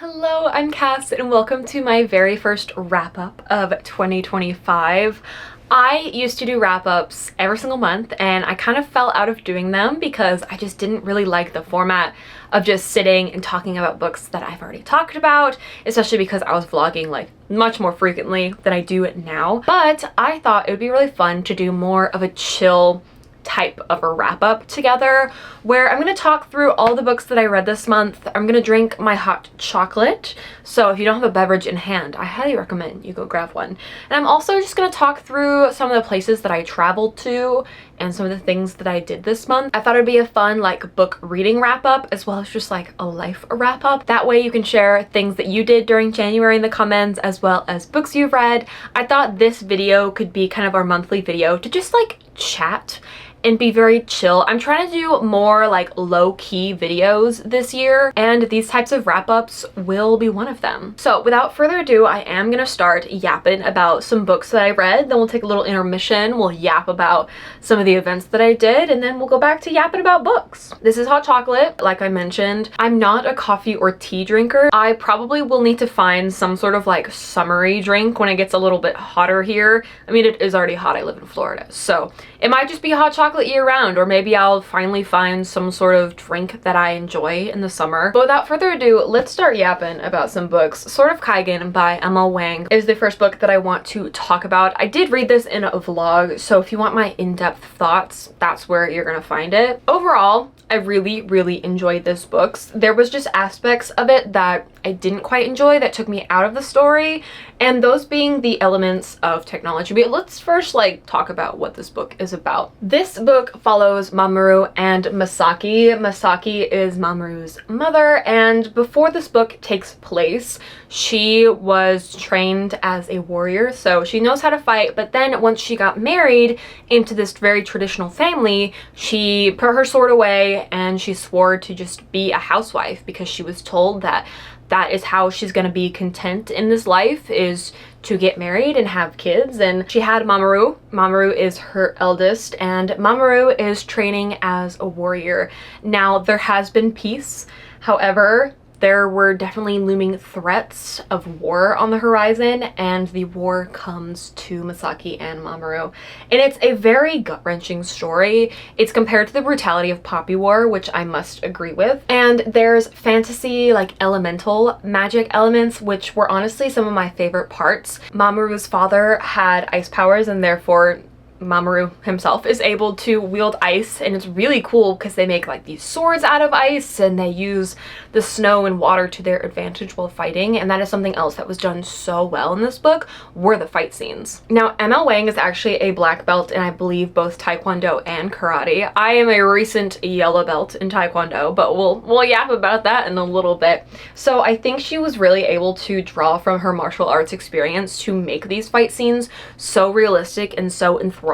Hello, I'm Cass and welcome to my very first wrap-up of 2025. I used to do wrap-ups every single month and I kind of fell out of doing them because I just didn't really like the format of just sitting and talking about books that I've already talked about, especially because I was vlogging like much more frequently than I do it now. But I thought it would be really fun to do more of a chill type of a wrap-up together where I'm going to talk through all the books that I read this month. I'm going to drink my hot chocolate, so if you don't have a beverage in hand, I highly recommend you go grab one. And I'm also just going to talk through some of the places that I traveled to and some of the things that I did this month. I thought it'd be a fun like book reading wrap-up as well as just like a life wrap-up. That way you can share things that you did during January in the comments as well as books you've read. I thought this video could be kind of our monthly video to just like chat and be very chill. I'm trying to do more like low-key videos this year, and these types of wrap-ups will be one of them. So without further ado, I am gonna start yapping about some books that I read, then we'll take a little intermission, we'll yap about some of the events that I did, and then we'll go back to yapping about books. This is hot chocolate, like I mentioned. I'm not a coffee or tea drinker. I probably will need to find some sort of like summery drink when it gets a little bit hotter here. I mean, it is already hot, I live in Florida, so it might just be hot chocolate year round, or maybe I'll finally find some sort of drink that I enjoy in the summer. But without further ado, let's start yapping about some books. Sword of Kaigen by Emma Wang is the first book that I want to talk about. I did read this in a vlog, so if you want my in-depth thoughts, that's where you're gonna find it. Overall, I really enjoyed this book. There was just aspects of it that I didn't quite enjoy that took me out of the story, and those being the elements of technology. But let's first like talk about what this book is about. This book follows Mamoru and Masaki. Masaki is Mamoru's mother, and before this book takes place, she was trained as a warrior, so she knows how to fight, but then once she got married into this very traditional family, she put her sword away and she swore to just be a housewife because she was told that that is how she's gonna be content in this life, is to get married and have kids. And she had Mamoru. Mamoru is her eldest, and Mamoru is training as a warrior. Now, there has been peace. However, there were definitely looming threats of war on the horizon, and the war comes to Masaki and Mamoru. And it's a very gut-wrenching story. It's compared to the brutality of Poppy War, which I must agree with. And there's fantasy, like elemental magic elements, which were honestly some of my favorite parts. Mamoru's father had ice powers, and therefore Mamoru himself is able to wield ice, and it's really cool because they make like these swords out of ice and they use the snow and water to their advantage while fighting, and that is something else that was done so well in this book were the fight scenes. Now, Emma Wang is actually a black belt in I believe both Taekwondo and Karate. I am a recent yellow belt in Taekwondo, but we'll yap about that in a little bit. So I think she was really able to draw from her martial arts experience to make these fight scenes so realistic and so enthralling.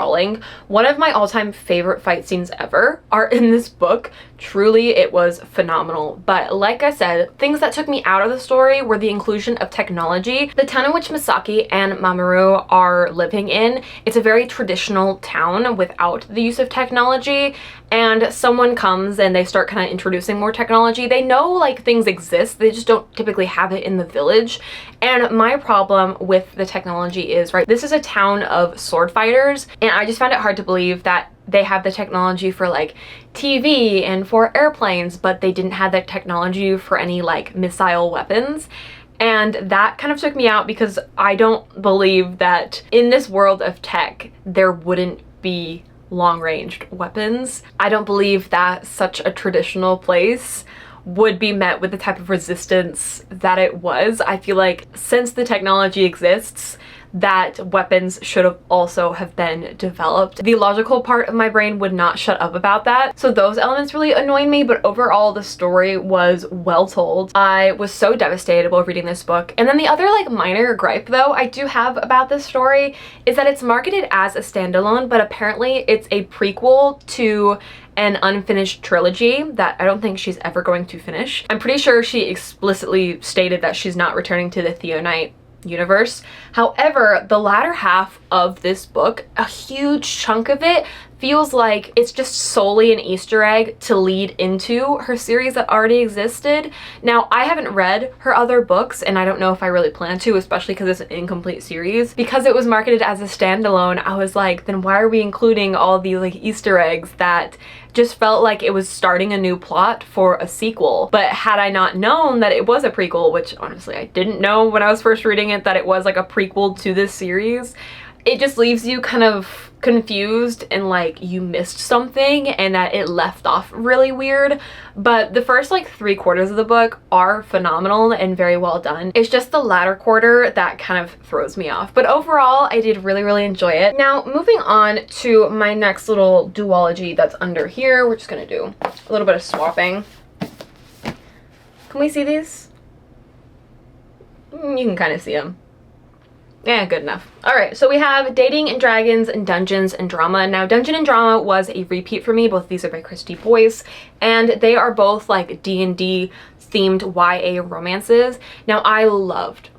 One of my all-time favorite fight scenes ever are in this book. Truly, it was phenomenal. But like I said, things that took me out of the story were the inclusion of technology. The town in which Masaki and Mamoru are living in, it's a very traditional town without the use of technology, and someone comes and they start kind of introducing more technology. They know like things exist, they just don't typically have it in the village. And my problem with the technology is, right, this is a town of sword fighters, and I just found it hard to believe that they have the technology for like TV and for airplanes, but they didn't have that technology for any like missile weapons. And that kind of took me out because I don't believe that in this world of tech, there wouldn't be long-ranged weapons. I don't believe that such a traditional place would be met with the type of resistance that it was. I feel like since the technology exists, that weapons should have also have been developed. The logical part of my brain would not shut up about that. So those elements really annoyed me, but overall the story was well told. I was so devastated while reading this book. And then the other like minor gripe though I do have about this story is that it's marketed as a standalone, but apparently it's a prequel to an unfinished trilogy that I don't think she's ever going to finish. I'm pretty sure she explicitly stated that she's not returning to the Theonite universe. However, the latter half of this book, a huge chunk of it feels like it's just solely an Easter egg to lead into her series that already existed. Now, I haven't read her other books, and I don't know if I really plan to, especially because it's an incomplete series. Because it was marketed as a standalone, I was like, then why are we including all these like Easter eggs that just felt like it was starting a new plot for a sequel? But had I not known that it was a prequel, which honestly I didn't know when I was first reading it, that it was like a prequel to this series, it just leaves you kind of confused and like you missed something and that it left off really weird. But the first like 3/4 of the book are phenomenal and very well done. It's just the latter quarter that kind of throws me off. But overall, I did really enjoy it. Now, moving on to my next little duology that's under here. We're just gonna do a little bit of swapping. Can we see these? You can kind of see them. Yeah, good enough. All right, so we have Dating and Dragons and Dungeons and Drama. Now, Dungeon and Drama was a repeat for me. Both of these are by Christy Boyce, and they are both like D&D themed YA romances. Now, I loved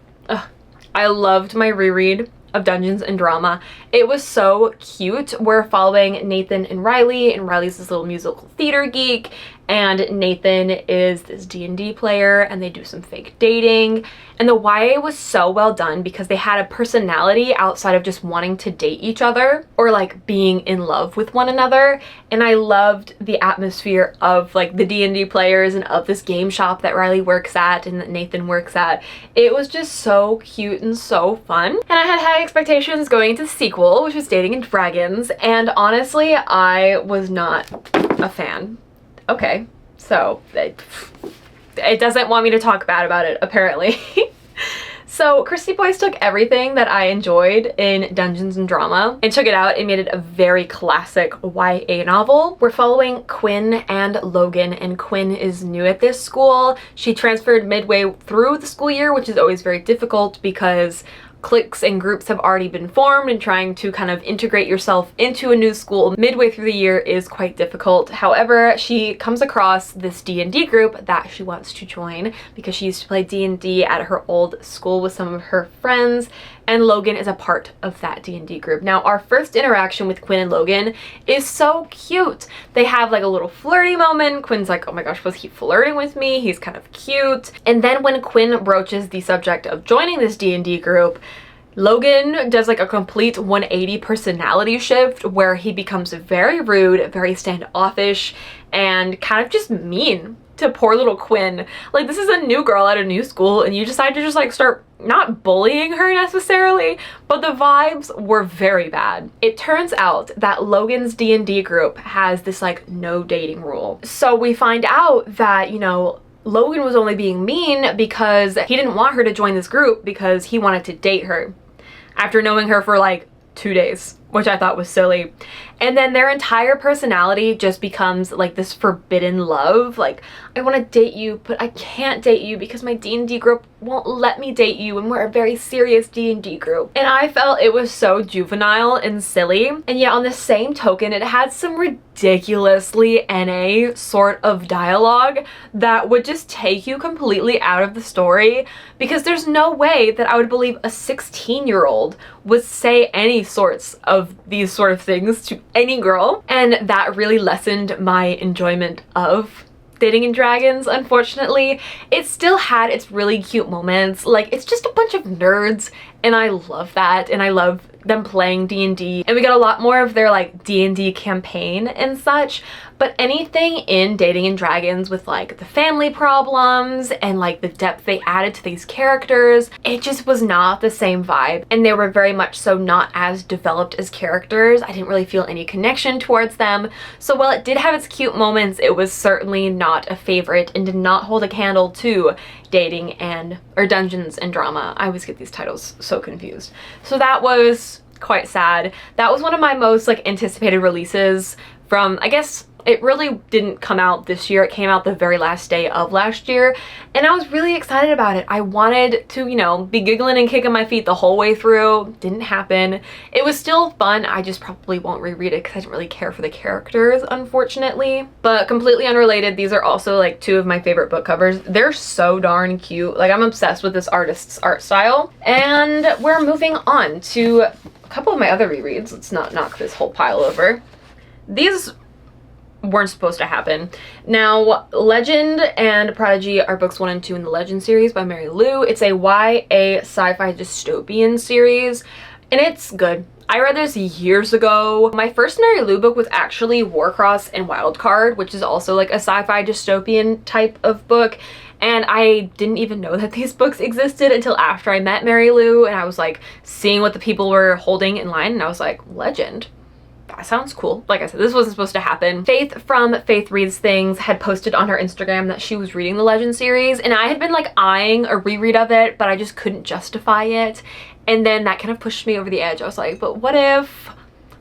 my reread of Dungeons and Drama. It was so cute. We're following Nathan and Riley's this little musical theater geek, and Nathan is this D&D player, and they do some fake dating. And the YA was so well done because they had a personality outside of just wanting to date each other or like being in love with one another. And I loved the atmosphere of like the D&D players and of this game shop that Riley works at and that Nathan works at. It was just so cute and so fun. And I had high expectations going into the sequel, which was Dating and Dragons, and honestly, I was not a fan. Okay, so it doesn't want me to talk bad about it, apparently. So Christy Boyce took everything that I enjoyed in Dungeons and Drama and took it out and made it a very classic YA novel. We're following Quinn and Logan, and Quinn is new at this school. She transferred midway through the school year, which is always very difficult because cliques and groups have already been formed, and trying to kind of integrate yourself into a new school midway through the year is quite difficult. However, she comes across this D&D group that she wants to join because she used to play D&D at her old school with some of her friends, and Logan is a part of that D&D group. Now, our first interaction with Quinn and Logan is so cute. They have like a little flirty moment. Quinn's like, oh my gosh, was he flirting with me? He's kind of cute. And then when Quinn broaches the subject of joining this D&D group, Logan does like a complete 180 personality shift where he becomes very rude, very standoffish, and kind of just mean to poor little Quinn. Like, this is a new girl at a new school, and you decide to just like start not bullying her necessarily, but the vibes were very bad. It turns out that Logan's D&D group has this like no dating rule. So we find out that, you know, Logan was only being mean because he didn't want her to join this group because he wanted to date her after knowing her for like 2 days, which I thought was silly. And then their entire personality just becomes like this forbidden love. Like, I want to date you, but I can't date you because my D&D group won't let me date you, and we're a very serious D&D group. And I felt it was so juvenile and silly. And yet on the same token, it had some ridiculously NA sort of dialogue that would just take you completely out of the story, because there's no way that I would believe a 16-year-old would say any sorts of these sort of things to any girl. And that really lessened my enjoyment of Dating and Dragons, unfortunately. It still had its really cute moments. Like, it's just a bunch of nerds, and I love that, and I love them playing D&D, and we got a lot more of their like D&D campaign and such. But anything in Dating and Dragons with like the family problems and like the depth they added to these characters, it just was not the same vibe, and they were very much so not as developed as characters. I didn't really feel any connection towards them. So while it did have its cute moments, it was certainly not a favorite and did not hold a candle to Dating and or Dungeons and Drama. I always get these titles so confused. So that was quite sad. That was one of my most like anticipated releases from, I guess, it really didn't come out this year. It came out the very last day of last year, and I was really excited about it. I wanted to, you know, be giggling and kicking my feet the whole way through. Didn't happen. It was still fun. I just probably won't reread it because I didn't really care for the characters, unfortunately. But completely unrelated, these are also like two of my favorite book covers. They're so darn cute. Like, I'm obsessed with this artist's art style. And we're moving on to a couple of my other rereads. Let's not knock this whole pile over. these weren't supposed to happen. Now, Legend and Prodigy are books 1 and 2 in the Legend series by Mary Lou. It's a YA sci-fi dystopian series, and it's good. I read this years ago. My first Mary Lou book was actually Warcross and Wildcard, which is also like a sci-fi dystopian type of book. And I didn't even know that these books existed until after I met Mary Lou, and I was like seeing what the people were holding in line, and I was like, Legend? That sounds cool. Like I said, this wasn't supposed to happen. Faith from Faith Reads Things had posted on her Instagram that she was reading the Legend series, and I had been like eyeing a reread of it, but I just couldn't justify it. And then that kind of pushed me over the edge. I was like, but what if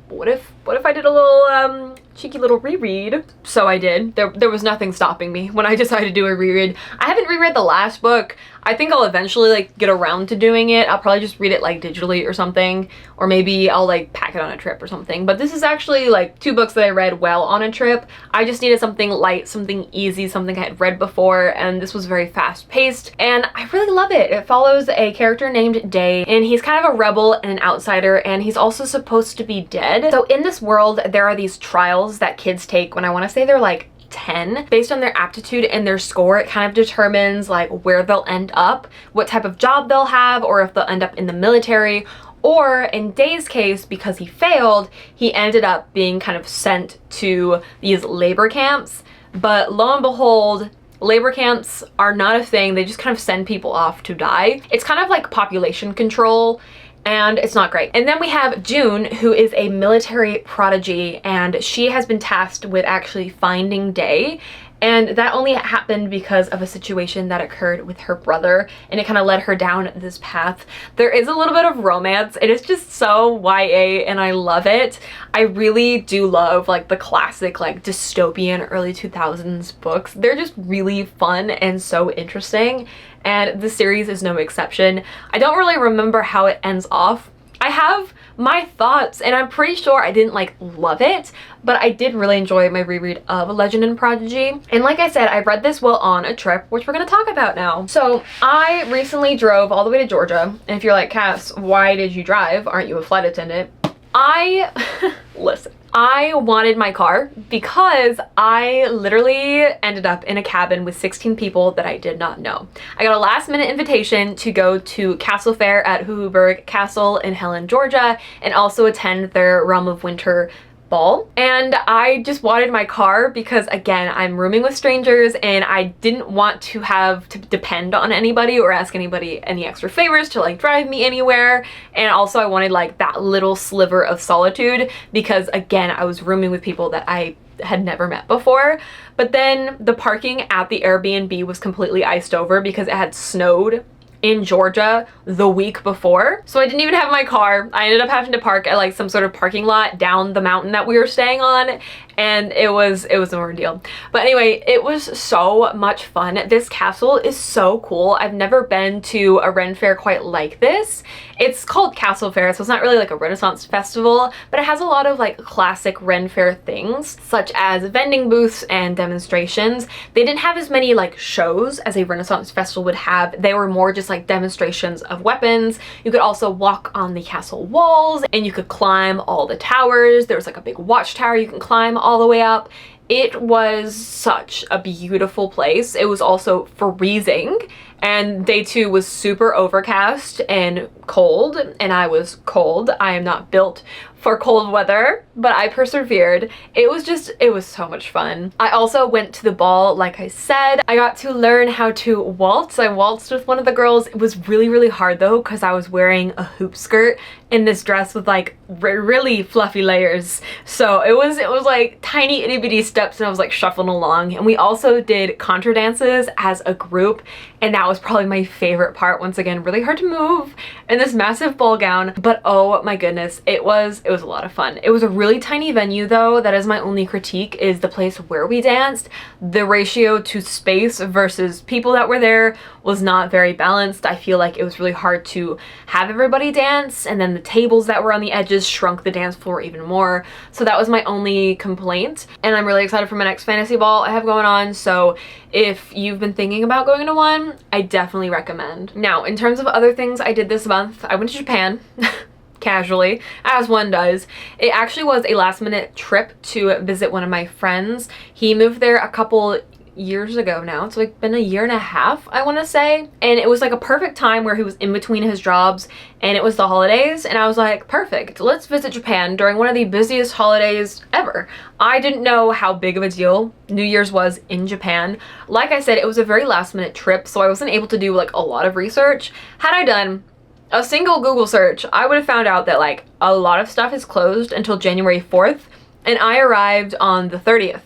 I did a little cheeky little reread? So I did. There was nothing stopping me when I decided to do a reread. I haven't reread the last book. I think I'll eventually like get around to doing it. I'll probably just read it like digitally or something, or maybe I'll like pack it on a trip or something. But this is actually like 2 books that I read well on a trip. I just needed something light, something easy, something I had read before, and this was very fast paced, and I really love it. It follows a character named Day, and he's kind of a rebel and an outsider, and he's also supposed to be dead. So in this world, there are these trials that kids take when I want to say they're like 10. Based on their aptitude and their score, it kind of determines like where they'll end up, what type of job they'll have, or if they'll end up in the military. Or in Day's case, because he failed, he ended up being kind of sent to these labor camps. But lo and behold, labor camps are not a thing. They just kind of send people off to die. It's kind of like population control, and it's not great. And then we have June, who is a military prodigy, and she has been tasked with actually finding Day. And that only happened because of a situation that occurred with her brother, and it kind of led her down this path. There is a little bit of romance. It is just so YA, and I love it. I really do love like the classic like dystopian early 2000s books. They're just really fun and so interesting, and the series is no exception. I don't really remember how it ends off. I have my thoughts, and I'm pretty sure I didn't like love it, but I did really enjoy my reread of Legend and Prodigy. And like I said, I read this while on a trip, which we're gonna talk about now. So I recently drove all the way to Georgia, and if you're like, Cass, why did you drive? Aren't you a flight attendant? Listen. I wanted my car because I literally ended up in a cabin with 16 people that I did not know. I got a last minute invitation to go to Castle Fair at Huhuberg Castle in Helen, Georgia, and also attend their Realm of Winter ball. And I just wanted my car because, again, I'm rooming with strangers and I didn't want to have to depend on anybody or ask anybody any extra favors to like drive me anywhere. And also I wanted like that little sliver of solitude because, again, I was rooming with people that I had never met before. But then the parking at the Airbnb was completely iced over because it had snowed in Georgia the week before. So I didn't even have my car. I ended up having to park at like some sort of parking lot down the mountain that we were staying on, and it was an ordeal. But anyway, it was so much fun. This castle is so cool. I've never been to a Ren Fair quite like this. It's called Castle Fair, so it's not really like a Renaissance festival, but it has a lot of like classic Ren Fair things, such as vending booths and demonstrations. They didn't have as many like shows as a Renaissance festival would have. They were more just like demonstrations of weapons. You could also walk on the castle walls, and you could climb all the towers. There was like a big watchtower you can climb all the way up. It was such a beautiful place. It was also freezing, and day 2 was super overcast and cold, and I was cold. I am not built for cold weather, but I persevered. It was so much fun. I also went to the ball, like I said. I got to learn how to waltz. I waltzed with one of the girls. It was really, really hard though, because I was wearing a hoop skirt in this dress with like really fluffy layers. So it was like tiny itty bitty steps, and I was like shuffling along. And we also did contra dances as a group, and that was probably my favorite part. Once again, really hard to move in this massive ball gown, but oh my goodness, it was a lot of fun. It was a really tiny venue though. That is my only critique, is the place where we danced. The ratio to space versus people that were there was not very balanced. I feel like it was really hard to have everybody dance, and then the tables that were on the edges shrunk the dance floor even more. So that was my only complaint, and I'm really excited for my next fantasy ball I have going on. So if you've been thinking about going to one, I definitely recommend. Now, in terms of other things I did this month, I went to Japan. casually, as one does. It actually was a last minute trip to visit one of my friends. He moved there a couple years ago now. It's like been a year and a half, I want to say, and it was like a perfect time where he was in between his jobs and it was the holidays, and I was like, perfect, let's visit Japan during one of the busiest holidays ever. I didn't know how big of a deal New Year's was in Japan. Like I said, it was a very last minute trip, so I wasn't able to do like a lot of research. Had I done a single Google search, I would have found out that like a lot of stuff is closed until January 4th, and I arrived on the 30th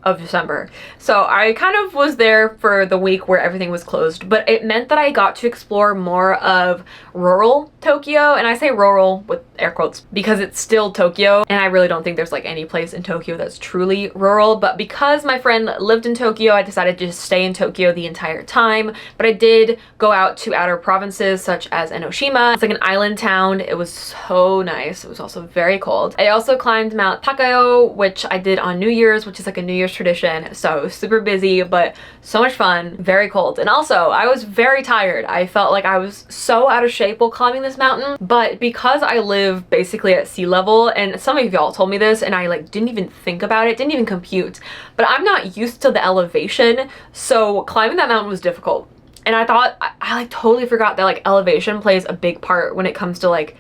of December. So I kind of was there for the week where everything was closed, but it meant that I got to explore more of rural Tokyo, and I say rural with air quotes because it's still Tokyo, and I really don't think there's like any place in Tokyo that's truly rural, but because my friend lived in Tokyo, I decided to just stay in Tokyo the entire time. But I did go out to outer provinces such as Enoshima. It's like an island town. It was so nice. It was also very cold. I also climbed Mount Takayo, which I did on New Year's, which is like a New Year's tradition. So it was super busy, but so much fun, very cold. And also I was very tired. I felt like I was so out of shape while climbing this mountain, but because I live basically at sea level, and some of y'all told me this and I like didn't even think about it, didn't even compute, but I'm not used to the elevation, so climbing that mountain was difficult. And I thought, I like totally forgot that like elevation plays a big part when it comes to like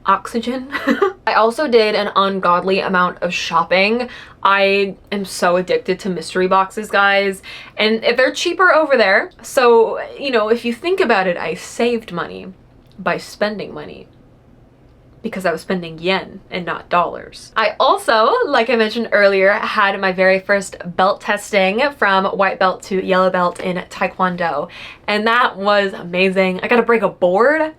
oxygen. I also did an ungodly amount of shopping. I am so addicted to mystery boxes, guys, and they're cheaper over there. So, you know, if you think about it, I saved money by spending money because I was spending yen and not dollars. I also, like I mentioned earlier, had my very first belt testing from white belt to yellow belt in Taekwondo, and that was amazing. I got to break a board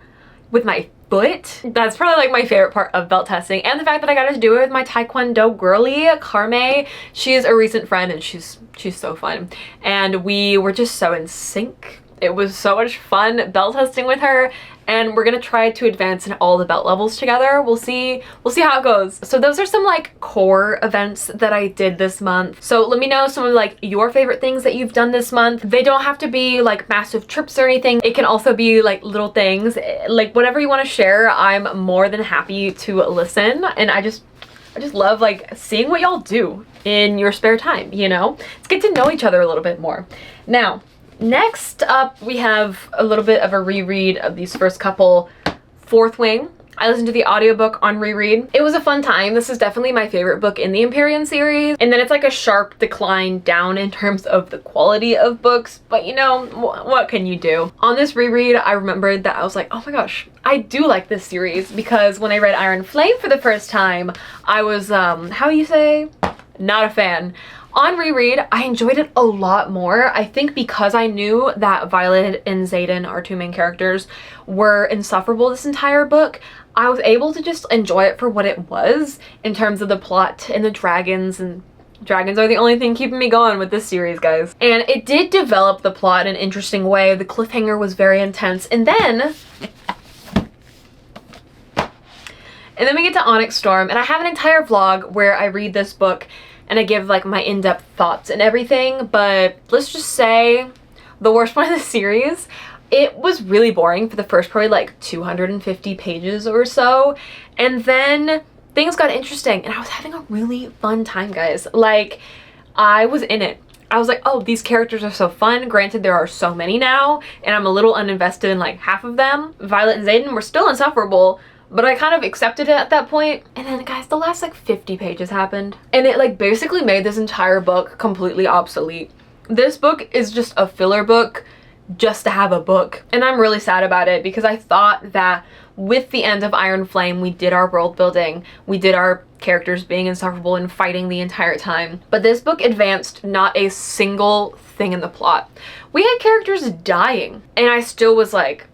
with my foot. That's probably like my favorite part of belt testing, and the fact that I got to do it with my Taekwondo girly, Karme. She's a recent friend and she's so fun, and we were just so in sync. It was so much fun belt testing with her, and we're gonna try to advance in all the belt levels together. We'll see how it goes. So those are some like core events that I did this month. So let me know some of like your favorite things that you've done this month. They don't have to be like massive trips or anything. It can also be like little things, like whatever you want to share. I'm more than happy to listen, and I just love like seeing what y'all do in your spare time, you know? Let's get to know each other a little bit more. Now, next up, we have a little bit of a reread of these first couple. Fourth Wing. I listened to the audiobook on reread. It was a fun time. This is definitely my favorite book in the Empyrean series. And then it's like a sharp decline down in terms of the quality of books, but you know, what can you do? On this reread, I remembered that I was like, oh my gosh, I do like this series, because when I read Iron Flame for the first time, I was, how you say? Not a fan. On reread, I enjoyed it a lot more. I think because I knew that Violet and Xaden, our two main characters, were insufferable this entire book, I was able to just enjoy it for what it was in terms of the plot and the dragons, and dragons are the only thing keeping me going with this series, guys. And it did develop the plot in an interesting way. The cliffhanger was very intense. And then we get to Onyx Storm, and I have an entire vlog where I read this book and I give like my in-depth thoughts and everything, but let's just say the worst part of the series, it was really boring for the first probably like 250 pages or so, and then things got interesting and I was having a really fun time, guys. Like, I was in it. I was like, oh, these characters are so fun. Granted, there are so many now, and I'm a little uninvested in like half of them. Violet and Xaden were still insufferable, but I kind of accepted it at that point. And then, guys, the last like 50 pages happened, and it like basically made this entire book completely obsolete. This book is just a filler book just to have a book, and I'm really sad about it, because I thought that with the end of Iron Flame, we did our world building, we did our characters being insufferable and fighting the entire time, but this book advanced not a single thing in the plot. We had characters dying, and I still was like,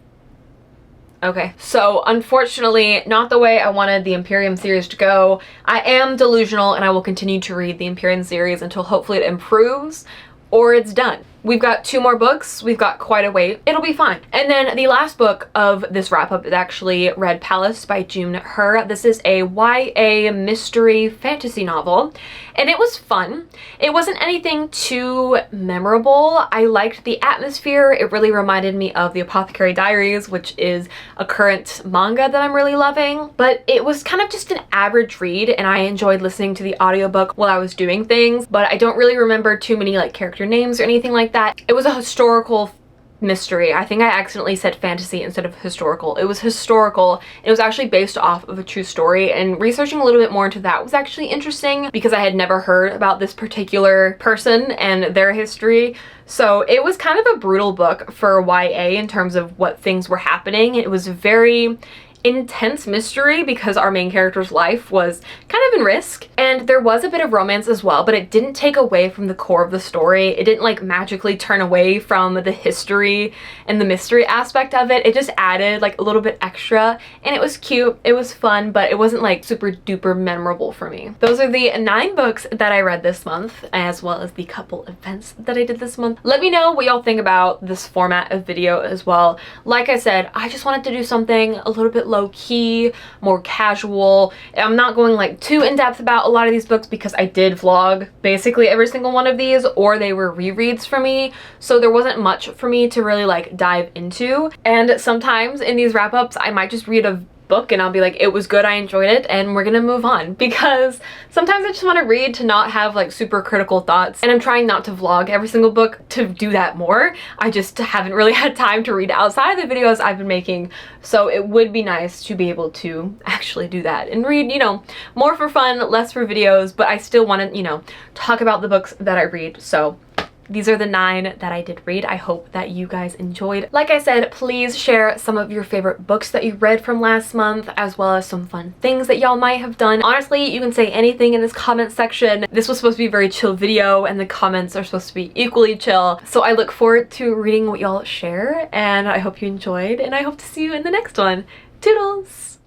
okay. So unfortunately, not the way I wanted the Empyrean series to go. I am delusional, and I will continue to read the Empyrean series until hopefully it improves or it's done. We've got 2 more books. We've got quite a wait. It'll be fine. And then the last book of this wrap up is actually Red Palace by June Her. This is a YA mystery fantasy novel, and it was fun. It wasn't anything too memorable. I liked the atmosphere. It really reminded me of The Apothecary Diaries, which is a current manga that I'm really loving, but it was kind of just an average read, and I enjoyed listening to the audiobook while I was doing things, but I don't really remember too many like character names or anything like that. It was a historical mystery. I think I accidentally said fantasy instead of historical. It was historical. It was actually based off of a true story, and researching a little bit more into that was actually interesting because I had never heard about this particular person and their history. So it was kind of a brutal book for YA in terms of what things were happening. It was very intense mystery because our main character's life was kind of in risk, and there was a bit of romance as well, but it didn't take away from the core of the story. It didn't like magically turn away from the history and the mystery aspect of it. It just added like a little bit extra, and it was cute, it was fun, but it wasn't like super duper memorable for me. Those are the 9 books that I read this month, as well as the couple events that I did this month. Let me know what y'all think about this format of video as well. Like I said, I just wanted to do something a little bit low-key, more casual. I'm not going like too in-depth about a lot of these books because I did vlog basically every single one of these, or they were rereads for me, so there wasn't much for me to really like dive into. And sometimes in these wrap-ups I might just read a book and I'll be like, it was good, I enjoyed it, and we're gonna move on, because sometimes I just want to read to not have like super critical thoughts, and I'm trying not to vlog every single book to do that more. I just haven't really had time to read outside of the videos I've been making, so it would be nice to be able to actually do that and read, you know, more for fun, less for videos, but I still want to, you know, talk about the books that I read. So these are the 9 that I did read. I hope that you guys enjoyed. Like I said, please share some of your favorite books that you read from last month, as well as some fun things that y'all might have done. Honestly, you can say anything in this comment section. This was supposed to be a very chill video, and the comments are supposed to be equally chill. So I look forward to reading what y'all share, and I hope you enjoyed, and I hope to see you in the next one. Toodles!